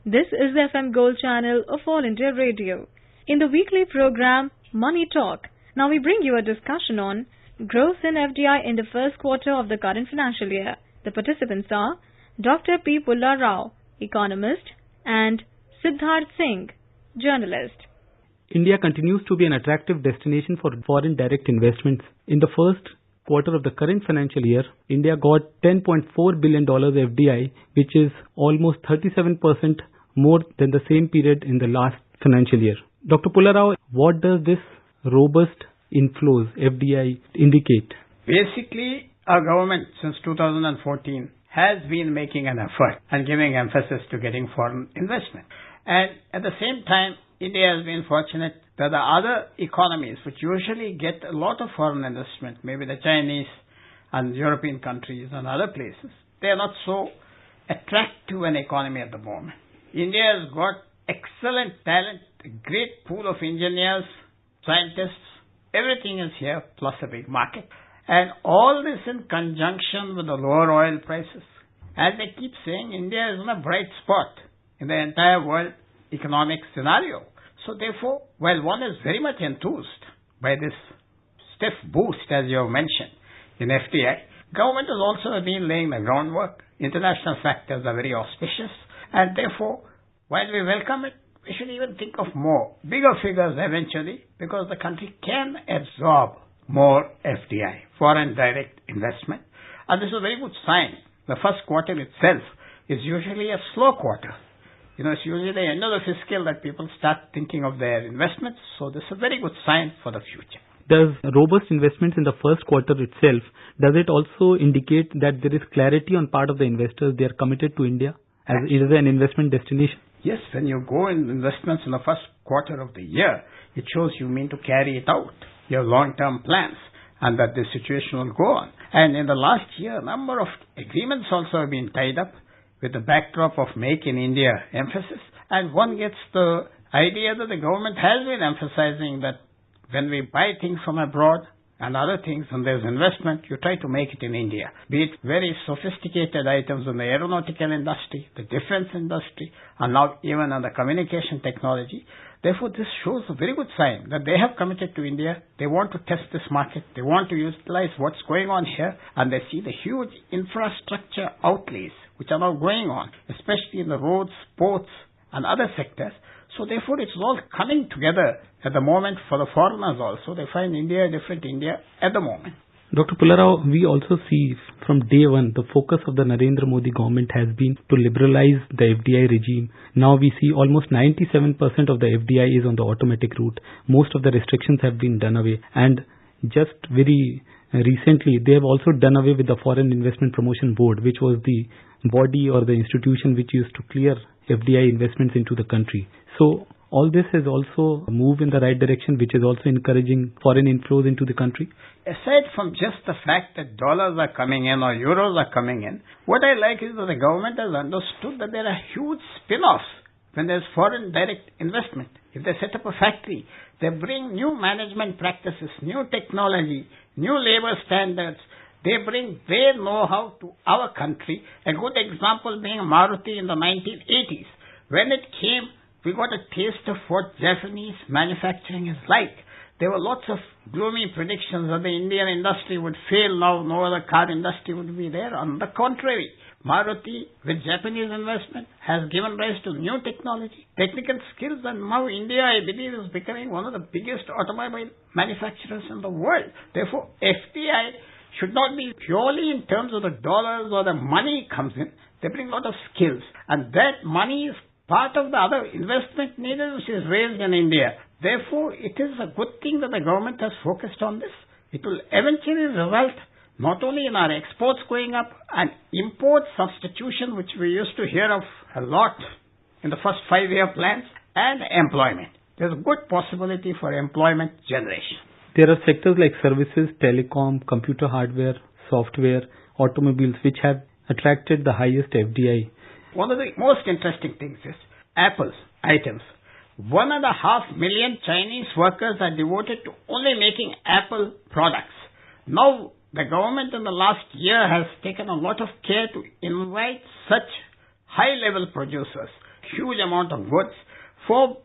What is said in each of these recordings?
This is the FM Gold channel of All India Radio. In the weekly program Money Talk, now we bring you a discussion on growth in FDI in the first quarter of the current financial year. The participants are Dr. P. Pulla Rao, economist, and Siddharth Singh, journalist. India continues to be an attractive destination for foreign direct investments. In the first quarter of the current financial year, India got $10.4 billion FDI, which is almost 37% more than the same period in the last financial year. Dr. Pulla Rao, what does this robust inflows FDI indicate? Basically, our government since 2014 has been making an effort and giving emphasis to getting foreign investment. And at the same time, India has been fortunate that the other economies which usually get a lot of foreign investment, maybe the Chinese and European countries and other places, they are not so attractive an economy at the moment. India has got excellent talent, a great pool of engineers, scientists, everything is here, plus a big market. And all this in conjunction with the lower oil prices. As they keep saying, India is in a bright spot in the entire world economic scenario. So therefore, while one is very much enthused by this stiff boost, as you have mentioned, in FDI, government has also been laying the groundwork. International factors are very auspicious. And therefore, while we welcome it, we should even think of more, bigger figures eventually, because the country can absorb more FDI, foreign direct investment. And this is a very good sign. The first quarter itself is usually a slow quarter. It's usually the end of the fiscal that people start thinking of their investments. So this is a very good sign for the future. Does robust investments in the first quarter itself, does it also indicate that there is clarity on part of the investors, they are committed to India as it is an investment destination? Yes, when you go in investments in the first quarter of the year, it shows you mean to carry it out, your long-term plans, and that this situation will go on. And in the last year, a number of agreements also have been tied up with the backdrop of Make in India emphasis. And one gets the idea that the government has been emphasizing that when we buy things from abroad and other things and there's investment, you try to make it in India. Be it very sophisticated items in the aeronautical industry, the defense industry, and now even in the communication technology. Therefore, this shows a very good sign that they have committed to India. They want to test this market. They want to utilize what's going on here. And they see the huge infrastructure outlays which are now going on, especially in the roads, ports, and other sectors. So therefore, it's all coming together at the moment for the foreigners also. They find India a different India at the moment. Dr. Pulla Rao, we also see from day one the focus of the Narendra Modi government has been to liberalize the FDI regime. Now we see almost 97% of the FDI is on the automatic route. Most of the restrictions have been done away. And just very recently, they have also done away with the Foreign Investment Promotion Board, which was the body or the institution which used to clear FDI investments into the country. So all this has also moved in the right direction, which is also encouraging foreign inflows into the country. Aside from just the fact that dollars are coming in or euros are coming in, what I like is that the government has understood that there are huge spin-offs when there's foreign direct investment. If they set up a factory, they bring new management practices, new technology, new labor standards. They bring their know-how to our country. A good example being Maruti in the 1980s. When it came, we got a taste of what Japanese manufacturing is like. There were lots of gloomy predictions that the Indian industry would fail now, no other car industry would be there. On the contrary, Maruti, with Japanese investment, has given rise to new technology, technical skills, and now India, I believe, is becoming one of the biggest automobile manufacturers in the world. Therefore, FDI should not be purely in terms of the dollars or the money comes in. They bring a lot of skills, and that money is part of the other investment needed which is raised in India. Therefore, it is a good thing that the government has focused on this. It will eventually result not only in our exports going up and import substitution, which we used to hear of a lot in the first 5-year plans, and employment. There's a good possibility for employment generation. There are sectors like services, telecom, computer hardware, software, automobiles, which have attracted the highest FDI. One of the most interesting things is Apple's items. 1.5 million Chinese workers are devoted to only making Apple products. Now, the government in the last year has taken a lot of care to invite such high-level producers. huge amount of goods for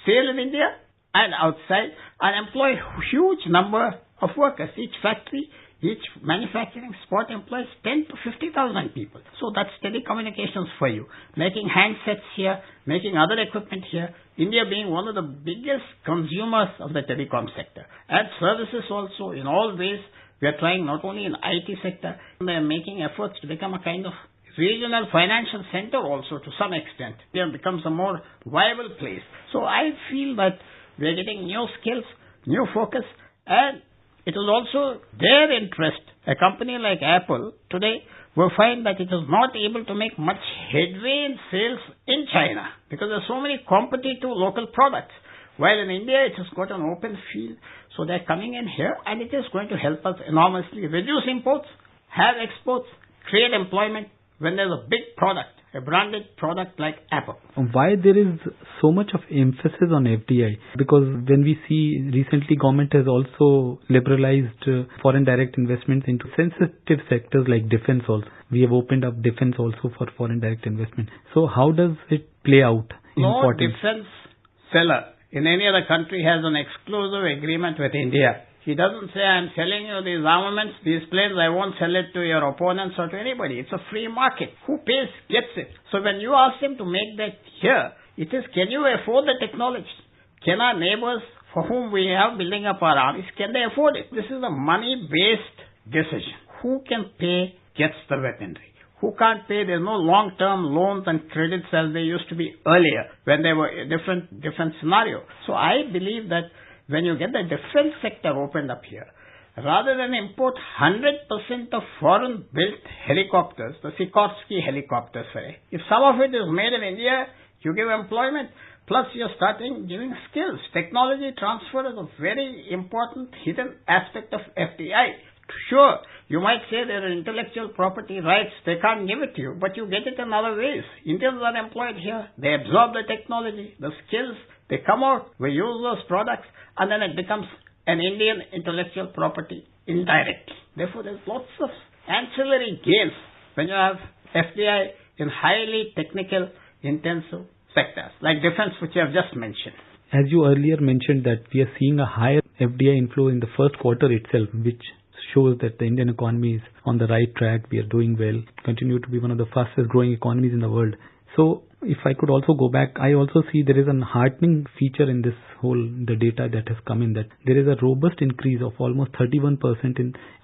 sale in India and outside and employ huge number of workers. Each factory, each manufacturing spot employs 10 to 50,000 people. So that's telecommunications for you. Making handsets here, making other equipment here. India being one of the biggest consumers of the telecom sector. And services also in all ways. We are trying not only in IT sector, we are making efforts to become a kind of regional financial center also to some extent. India becomes a more viable place. So I feel that we are getting new skills, new focus, and it is also their interest. A company like Apple today will find that it is not able to make much headway in sales in China because there are so many competitive local products. While in India it has got an open field, so they are coming in here and it is going to help us enormously reduce imports, have exports, create employment when there is a big product, a branded product like Apple. Why there is so much of emphasis on FDI? Because when we see recently government has also liberalized foreign direct investments into sensitive sectors like defense also. We have opened up defense also for foreign direct investment. So how does it play out? No defense seller in any other country has an exclusive agreement with India. He doesn't say, I'm selling you these armaments, these planes, I won't sell it to your opponents or to anybody. It's a free market. Who pays gets it. So when you ask him to make that here, it is, can you afford the technology? Can our neighbors for whom we have building up our armies, can they afford it? This is a money-based decision. Who can pay gets the weaponry. Who can't pay, there's no long-term loans and credits as they used to be earlier when they were a different scenario. So I believe that when you get the defense sector opened up here, rather than import 100% of foreign-built helicopters, the Sikorsky helicopters, if some of it is made in India, you give employment, plus you're starting giving skills. Technology transfer is a very important hidden aspect of FDI. Sure, you might say there are intellectual property rights, they can't give it to you, but you get it in other ways. Indians are employed here, they absorb the technology, the skills, they come out, we use those products, and then it becomes an Indian intellectual property indirectly. Therefore, there's lots of ancillary gains when you have FDI in highly technical, intensive sectors, like defense, which I have just mentioned. As you earlier mentioned that we are seeing a higher FDI inflow in the first quarter itself, which shows that the Indian economy is on the right track, we are doing well, continue to be one of the fastest growing economies in the world. So if I could also go back, I also see there is a heartening feature in this the data that has come in, that there is a robust increase of almost 31%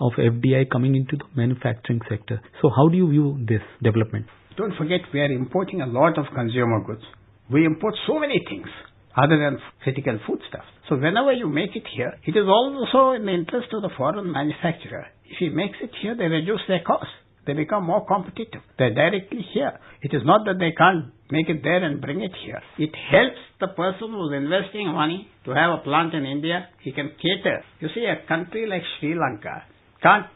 of FDI coming into the manufacturing sector. So how do you view this development? Don't forget, we are importing a lot of consumer goods. We import so many things other than critical foodstuffs. So whenever you make it here, it is also in the interest of the foreign manufacturer. If he makes it here, they reduce their costs. They become more competitive. They're directly here. It is not that they can't make it there and bring it here. It helps the person who's investing money to have a plant in India. He can cater. You see, a country like Sri Lanka can't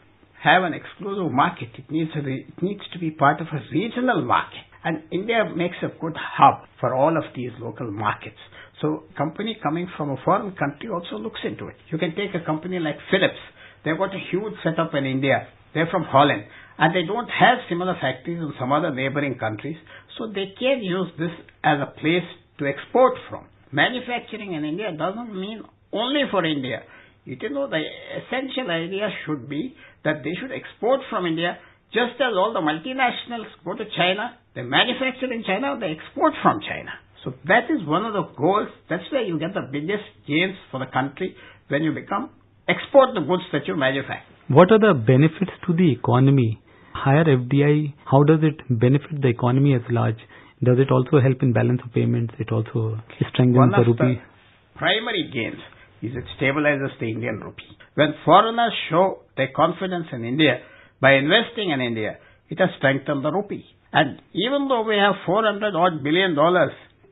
have an exclusive market. It needs to be part of a regional market. And India makes a good hub for all of these local markets. So a company coming from a foreign country also looks into it. You can take a company like Philips. They've got a huge setup in India. They're from Holland. And they don't have similar factories in some other neighboring countries. So they can use this as a place to export from. Manufacturing in India doesn't mean only for India. The essential idea should be that they should export from India, just as all the multinationals go to China, they manufacture in China, they export from China. So that is one of the goals. That's where you get the biggest gains for the country when you export the goods that you manufacture. What are the benefits to the economy? Higher FDI, how does it benefit the economy as large? Does it also help in balance of payments? It also strengthens the rupee? The primary gains is it stabilizes the Indian rupee. When foreigners show their confidence in India by investing in India, it has strengthened the rupee. And even though we have $400 odd billion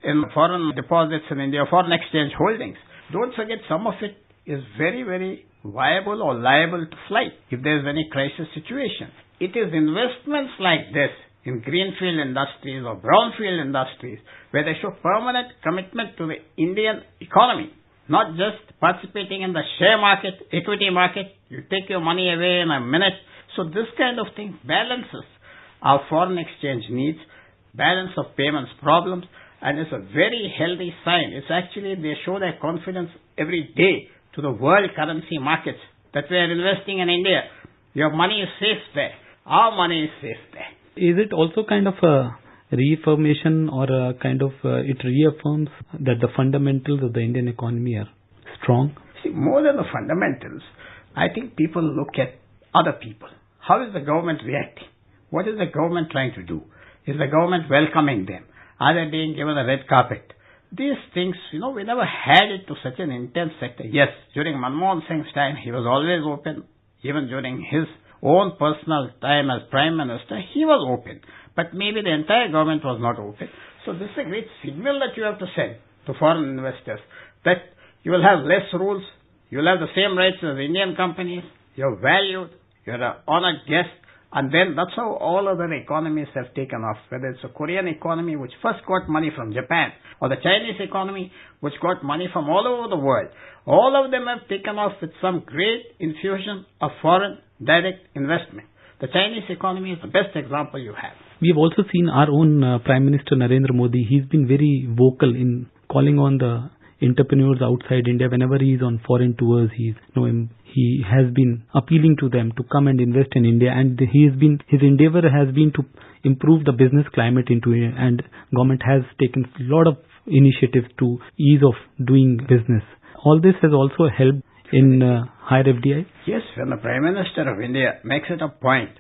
in foreign deposits in India, foreign exchange holdings, don't forget some of it is very, very viable or liable to flight if there is any crisis situation. It is investments like this in greenfield industries or brownfield industries where they show permanent commitment to the Indian economy, not just participating in the share market, equity market. You take your money away in a minute. So this kind of thing balances our foreign exchange needs, balance of payments problems, and it's a very healthy sign. It's actually, they show their confidence every day to the world currency markets that we are investing in India. Your money is safe there. Our money is safe there. Is it also kind of a reaffirmation or a kind of it reaffirms that the fundamentals of the Indian economy are strong? See, more than the fundamentals, I think people look at other people. How is the government reacting? What is the government trying to do? Is the government welcoming them? Are they being given a red carpet? These things, we never had it to such an intense sector. Yes, during Manmohan Singh's time, he was always open. Even during his own personal time as Prime Minister, he was open. But maybe the entire government was not open. So this is a great signal that you have to send to foreign investors, that you will have less rules, you will have the same rights as Indian companies, you're valued, you're an honored guest, and then that's how all other economies have taken off, whether it's a Korean economy which first got money from Japan, or the Chinese economy which got money from all over the world. All of them have taken off with some great infusion of foreign direct investment. The Chinese economy is the best example you have. We have also seen our own Prime Minister Narendra Modi. He's been very vocal in calling on the entrepreneurs outside India. Whenever he is on foreign tours, he has been appealing to them to come and invest in India, and his endeavor has been to improve the business climate into India, and government has taken a lot of initiatives to ease of doing business. All this has also helped in higher FDI? Yes, when the Prime Minister of India makes it a point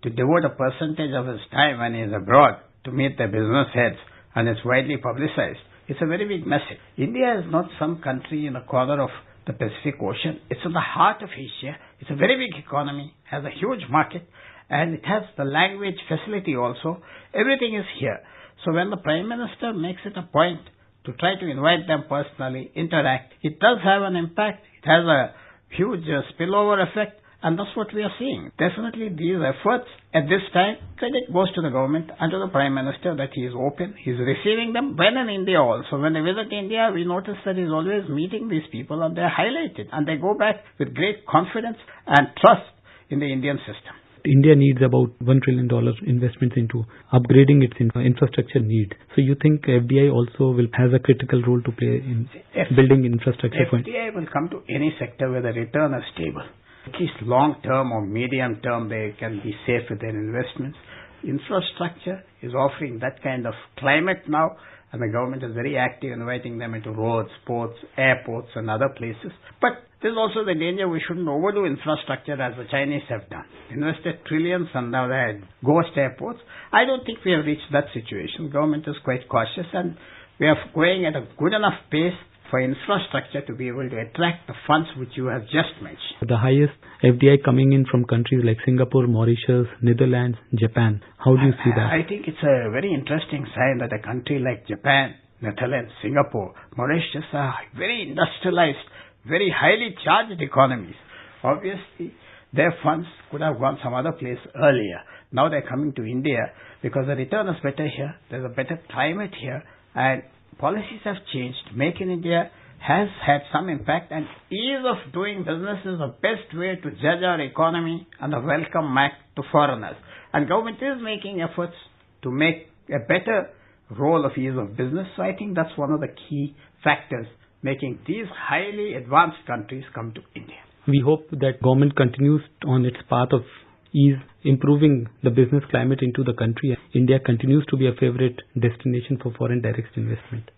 to devote a percentage of his time when he is abroad to meet the business heads, and it's widely publicized, it's a very big message. India is not some country in a corner of the Pacific Ocean. It's in the heart of Asia. It's a very big economy, has a huge market, and it has the language facility also. Everything is here. So when the Prime Minister makes it a point to try to invite them personally, interact, it does have an impact. It has a huge spillover effect, and that's what we are seeing. Definitely these efforts at this time, credit goes to the government and to the Prime Minister that he is open, he is receiving them. When in India also, when they visit India, we notice that he is always meeting these people, and they are highlighted, and they go back with great confidence and trust in the Indian system. India needs about $1 trillion investments into upgrading its infrastructure need. So you think FDI also has a critical role to play in building infrastructure? FDI will come to any sector where the return is stable. At least long term or medium term, they can be safe with their investments. Infrastructure is offering that kind of climate now, and the government is very active inviting them into roads, ports, airports and other places. But there's also the danger we shouldn't overdo infrastructure as the Chinese have done. Invested trillions and now they had ghost airports. I don't think we have reached that situation. Government is quite cautious, and we are going at a good enough pace for infrastructure to be able to attract the funds which you have just mentioned. The highest FDI coming in from countries like Singapore, Mauritius, Netherlands, Japan. How do you see that? I think it's a very interesting sign that a country like Japan, Netherlands, Singapore, Mauritius are very industrialized, very highly charged economies. Obviously, their funds could have gone some other place earlier. Now they're coming to India because the return is better here. There's a better climate here, and policies have changed. Make in India has had some impact, and ease of doing business is the best way to judge our economy and a welcome back to foreigners. And government is making efforts to make a better role of ease of business. So I think that's one of the key factors making these highly advanced countries come to India. We hope that government continues on its path of ease, improving the business climate into the country. India continues to be a favorite destination for foreign direct investment.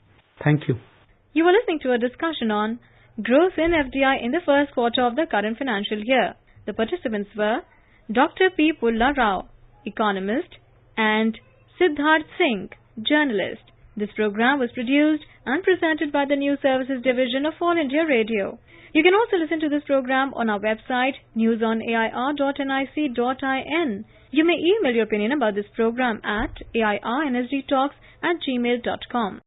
Thank you. You were listening to a discussion on growth in FDI in the first quarter of the current financial year. The participants were Dr. P. Pulla Rao, economist, and Siddharth Singh, journalist. This program was produced and presented by the News Services Division of All India Radio. You can also listen to this program on our website, newsonair.nic.in. You may email your opinion about this program at airnsgtalks@gmail.com.